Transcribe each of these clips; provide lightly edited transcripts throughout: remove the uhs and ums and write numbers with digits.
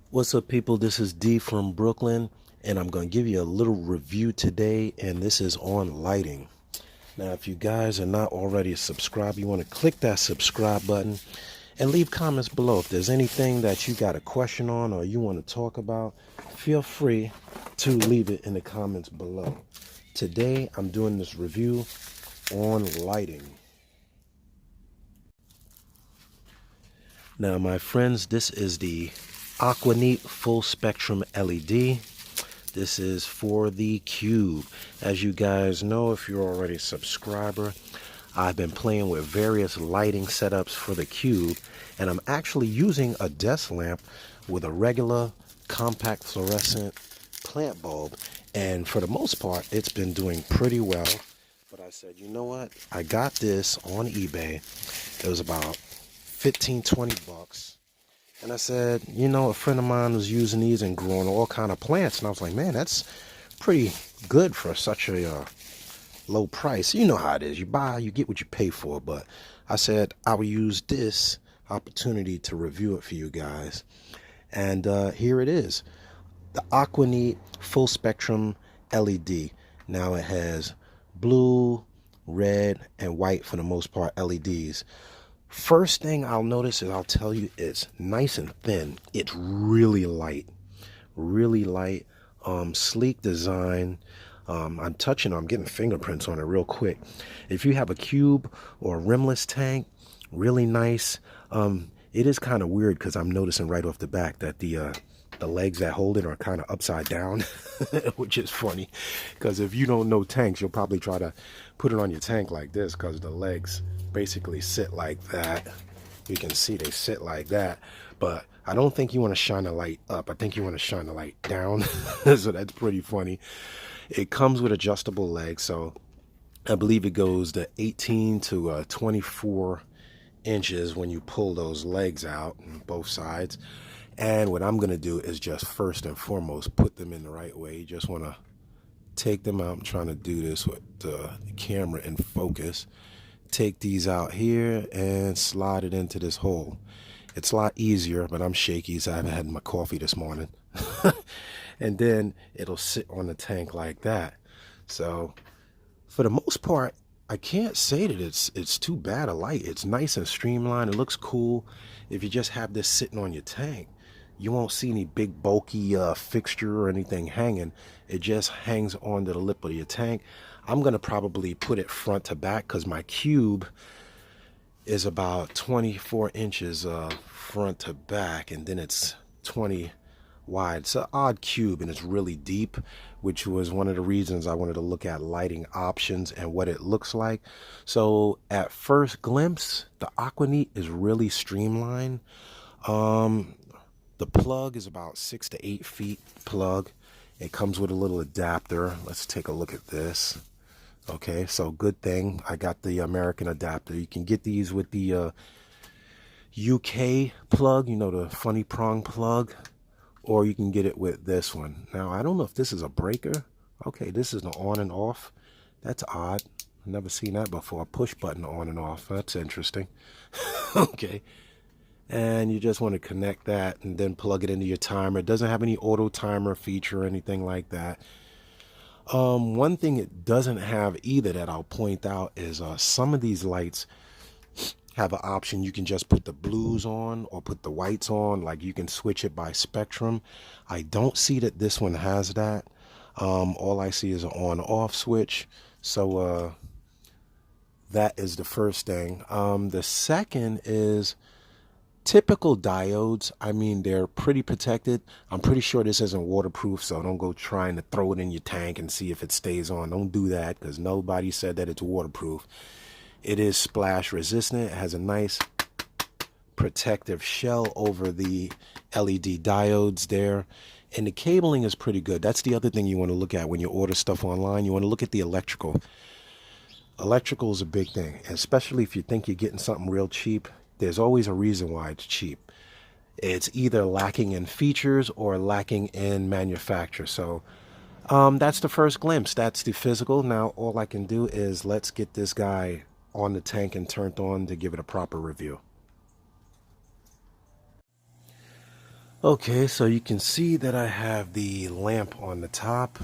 What's up, people? This is D from Brooklyn, and I'm going to give you a little review today, and this is on lighting. Now, if you guys are not already subscribed, you want to click that subscribe button and leave comments below. If there's anything that you got a question on or you want to talk about, feel free to leave it in the comments below. Today, I'm doing this review on lighting. Now, my friends, this is the Aquaneat Full Spectrum LED. This is for the Cube. As you guys know, if you're already a subscriber, I've been playing with various lighting setups for the Cube, and I'm actually using a desk lamp with a regular compact fluorescent plant bulb, and for the most part, it's been doing pretty well. But I said, you know what? I got this on eBay. It was about 15, 20 bucks. And I said, you know, a friend of mine was using these and growing all kind of plants. And I was like, man, that's pretty good for such a low price. You know how it is. You buy, you get what you pay for. But I said I would use this opportunity to review it for you guys. And here it is. The Aquaneat Full Spectrum LED. Now it has blue, red, and white, for the most part, LEDs. First thing I'll notice is I'll tell you it's nice and thin. It's really light, sleek design. I'm getting fingerprints on it real quick. If you have a cube or a rimless tank, really nice. It is kind of weird because I'm noticing right off the back that the legs that hold it are kind of upside down, which is funny because if you don't know tanks, you'll probably try to put it on your tank like this because the legs basically sit like that. You can see they sit like that, but I don't think you want to shine the light up. I think you want to shine the light down. So that's pretty funny. It comes with adjustable legs, so I believe it goes to 18 to 24 inches when you pull those legs out on both sides. And what I'm going to do is just first and foremost put them in the right way. You just want to take them out. I'm trying to do this with the camera in focus. Take these out here and slide it into this hole. It's a lot easier, but I'm shaky, so I haven't had my coffee this morning. And then it'll sit on the tank like that. So for the most part, I can't say that it's too bad a light. It's nice and streamlined. It looks cool. If you just have this sitting on your tank, you won't see any big bulky fixture or anything hanging. It just hangs onto the lip of your tank. I'm gonna probably put it front to back because my cube is about 24 inches front to back, and then it's 20 wide. It's an odd cube and it's really deep, which was one of the reasons I wanted to look at lighting options and what it looks like. So at first glimpse, the Aquaneat is really streamlined. The plug is about 6 to 8 feet plug. It comes with a little adapter. Let's take a look at this. Okay, so good thing I got the American adapter. You can get these with the UK plug, you know, the funny prong plug, or you can get it with this one. Now, I don't know if this is a breaker. Okay, this is an on and off. That's odd. I've never seen that before. A push button on and off. That's interesting. Okay. And you just want to connect that and then plug it into your timer. It doesn't have any auto timer feature or anything like that. One thing it doesn't have either that I'll point out is some of these lights have an option. You can just put the blues on or put the whites on. Like you can switch it by spectrum. I don't see that this one has that. All I see is an on off switch. So that is the first thing. The second is typical diodes. I mean, they're pretty protected. I'm pretty sure this isn't waterproof, so don't go trying to throw it in your tank and see if it stays on. Don't do that because nobody said that it's waterproof. It is splash resistant. It has a nice protective shell over the LED diodes there. And the cabling is pretty good. That's the other thing you want to look at when you order stuff online. You want to look at the electrical. Electrical is a big thing, especially if you think you're getting something real cheap. There's always a reason why it's cheap. It's either lacking in features or lacking in manufacture. So that's the first glimpse. That's the physical. Now all I can do is let's get this guy on the tank and turned on to give it a proper review. Okay, so you can see that I have the lamp on the top.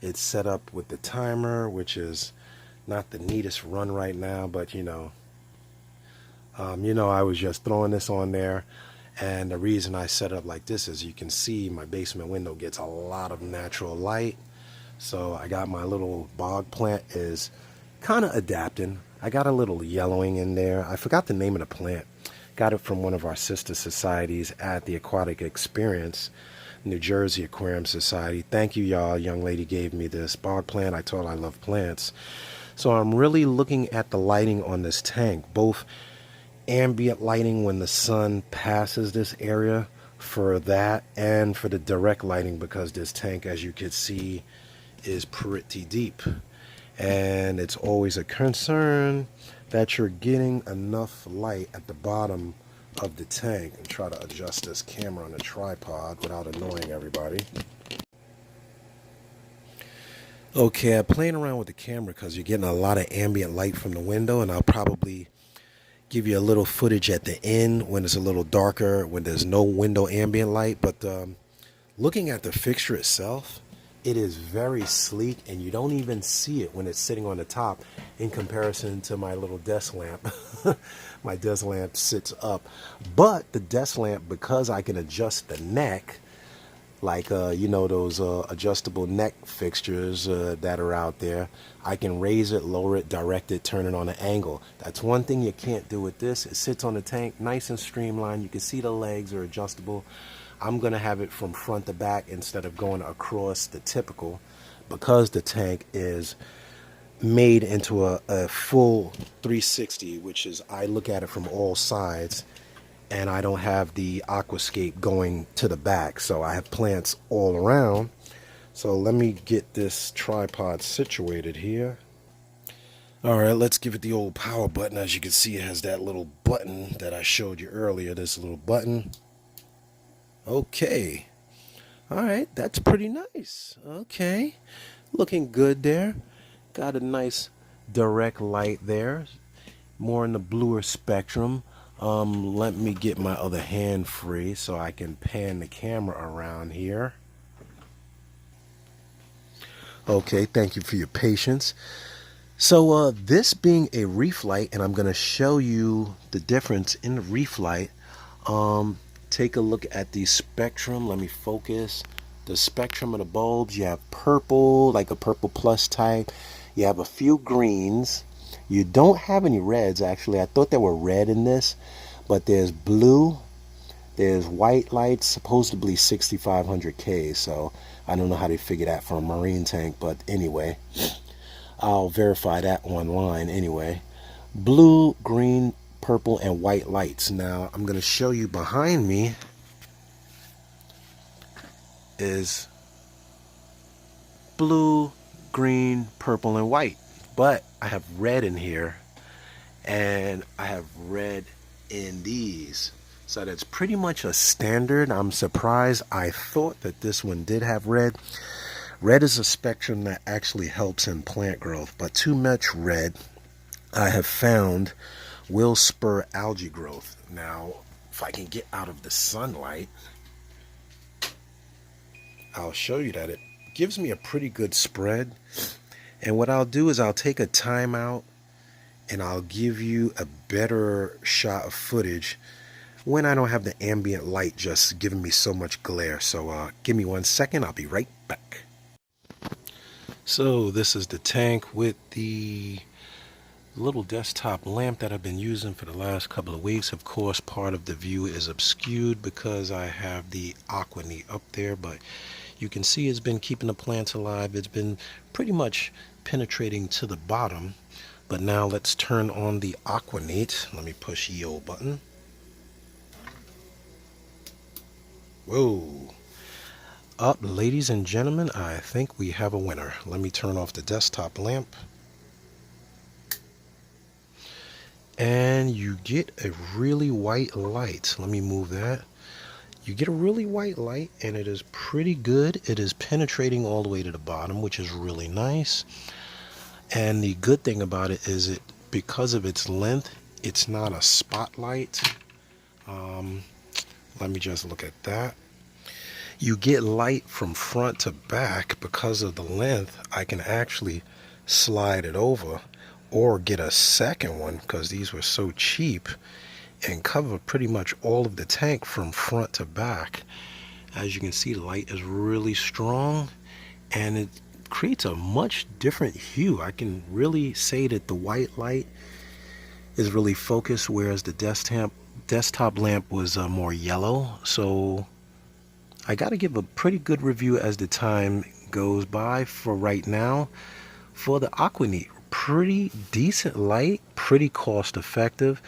It's set up with the timer, which is not the neatest run right now, but I was just throwing this on there. And the reason I set it up like this is you can see my basement window gets a lot of natural light. So I got my little bog plant is kind of adapting. I got a little yellowing in there. I forgot the name of the plant. Got it from one of our sister societies at the Aquatic Experience, New Jersey Aquarium Society. Thank you, y'all. Young lady gave me this bog plant. I told her I love plants. So I'm really looking at the lighting on this tank, both ambient lighting when the sun passes this area for that, and for the direct lighting, because this tank, as you can see, is pretty deep. And it's always a concern that you're getting enough light at the bottom of the tank. And try to adjust this camera on a tripod without annoying everybody. Okay, I'm playing around with the camera because you're getting a lot of ambient light from the window, and I'll probably give you a little footage at the end when it's a little darker, when there's no window ambient light. But looking at the fixture itself, it is very sleek, and you don't even see it when it's sitting on the top in comparison to my little desk lamp. My desk lamp sits up, but the desk lamp, because I can adjust the neck, like those adjustable neck fixtures that are out there, I can raise it, lower it, direct it, turn it on an angle. That's one thing you can't do with this. It sits on the tank nice and streamlined. You can see the legs are adjustable. I'm going to have it from front to back instead of going across the typical, because the tank is made into a full 360, which is I look at it from all sides, and I don't have the aquascape going to the back, so I have plants all around. So let me get this tripod situated here. All right, let's give it the old power button. As you can see, it has that little button that I showed you earlier, this little button. Okay. All right, that's pretty nice. Okay. Looking good there. Got a nice direct light there. More in the bluer spectrum. Let me get my other hand free so I can pan the camera around here. Okay, thank you for your patience. So this being a reef light, and I'm going to show you the difference in the reef light. Take a look at the spectrum. Let me focus. The spectrum of the bulbs. You have purple, like a purple plus type. You have a few greens. You don't have any reds, actually. I thought there were red in this, but there's blue. There's white lights, supposedly 6500K, so I don't know how they figure that for a marine tank, but anyway, I'll verify that online anyway. Blue, green, purple, and white lights. Now, I'm going to show you behind me is blue, green, purple, and white. But I have red in here, and I have red in these. So that's pretty much a standard. I'm surprised. I thought that this one did have red. Red is a spectrum that actually helps in plant growth, but too much red, I have found, will spur algae growth. Now, if I can get out of the sunlight, I'll show you that it gives me a pretty good spread. And what I'll do is I'll take a timeout and I'll give you a better shot of footage when I don't have the ambient light just giving me so much glare. So give me 1 second, I'll be right back. So this is the tank with the little desktop lamp that I've been using for the last couple of weeks. Of course, part of the view is obscured because I have the Aquaneat up there, but you can see it's been keeping the plants alive. It's been pretty much penetrating to the bottom. But now let's turn on the Aquaneat. Let me push the old button. Whoa. Up, ladies and gentlemen, I think we have a winner. Let me turn off the desktop lamp. And you get a really white light. Let me move that. You get a really white light, and it is pretty good. It is penetrating all the way to the bottom, which is really nice. And the good thing about it is because of its length, it's not a spotlight. Let me just look at that. you get light from front to back. Because of the length, I can actually slide it over or get a second one, because these were so cheap, and cover pretty much all of the tank from front to back. As you can see, the light is really strong and it creates a much different hue. I can really say that the white light is really focused, whereas the desktop lamp was more yellow. So I got to give a pretty good review as the time goes by. For right now, for the Aquaneat, pretty decent light, pretty cost effective.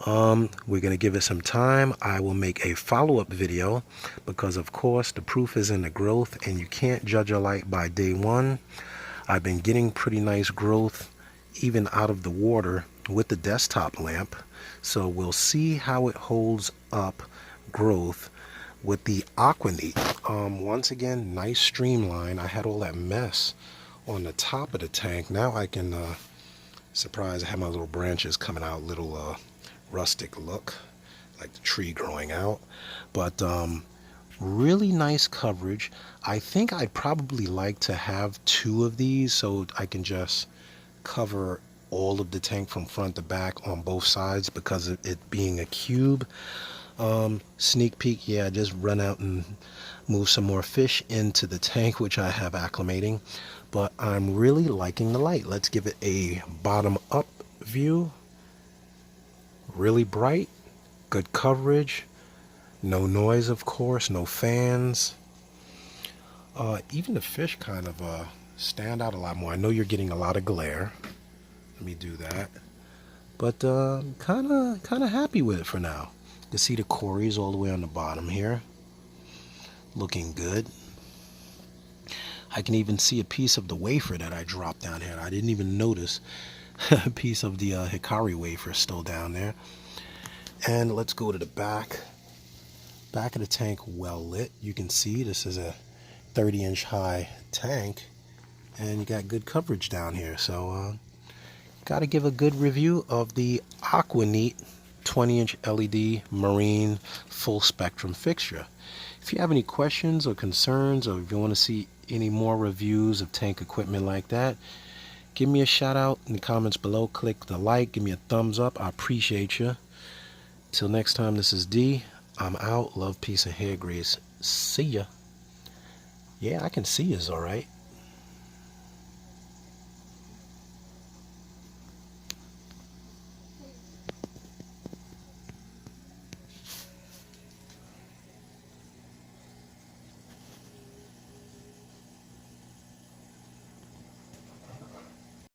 We're going to give it some time. I will make a follow-up video because, of course, the proof is in the growth and you can't judge a light by day one. I've been getting pretty nice growth even out of the water with the desktop lamp. So we'll see how it holds up growth with the Aquaneat. Once again, nice streamline. I had all that mess on the top of the tank. Now I can, surprised I have my little branches coming out, little rustic look, like the tree growing out. But really nice coverage. I think I'd probably like to have 2 of these so I can just cover all of the tank from front to back on both sides, because of it being a cube. Sneak peek, yeah, I just run out and move some more fish into the tank, which I have acclimating. But I'm really liking the light. Let's give it a bottom up view. Really bright, good coverage, no noise, of course, no fans. Even the fish kind of stand out a lot more. I know you're getting a lot of glare. Let me do that. But kind of happy with it for now. You can see the cories all the way on the bottom here, looking good. I can even see a piece of the wafer that I dropped down here. I didn't even notice a piece of the hikari wafer still down there. And let's go to the back of the tank, well lit. You can see this is a 30-inch high tank and you got good coverage down here. So got to give a good review of the Aquaneat 20-inch LED marine full spectrum fixture. If you have any questions or concerns, or if you want to see any more reviews of tank equipment like that, give me a shout out in the comments below. Click the like, give me a thumbs up. I appreciate you. Till next time, this is D. I'm out. Love, peace, and hair grease. See ya. Yeah, I can see yous all right.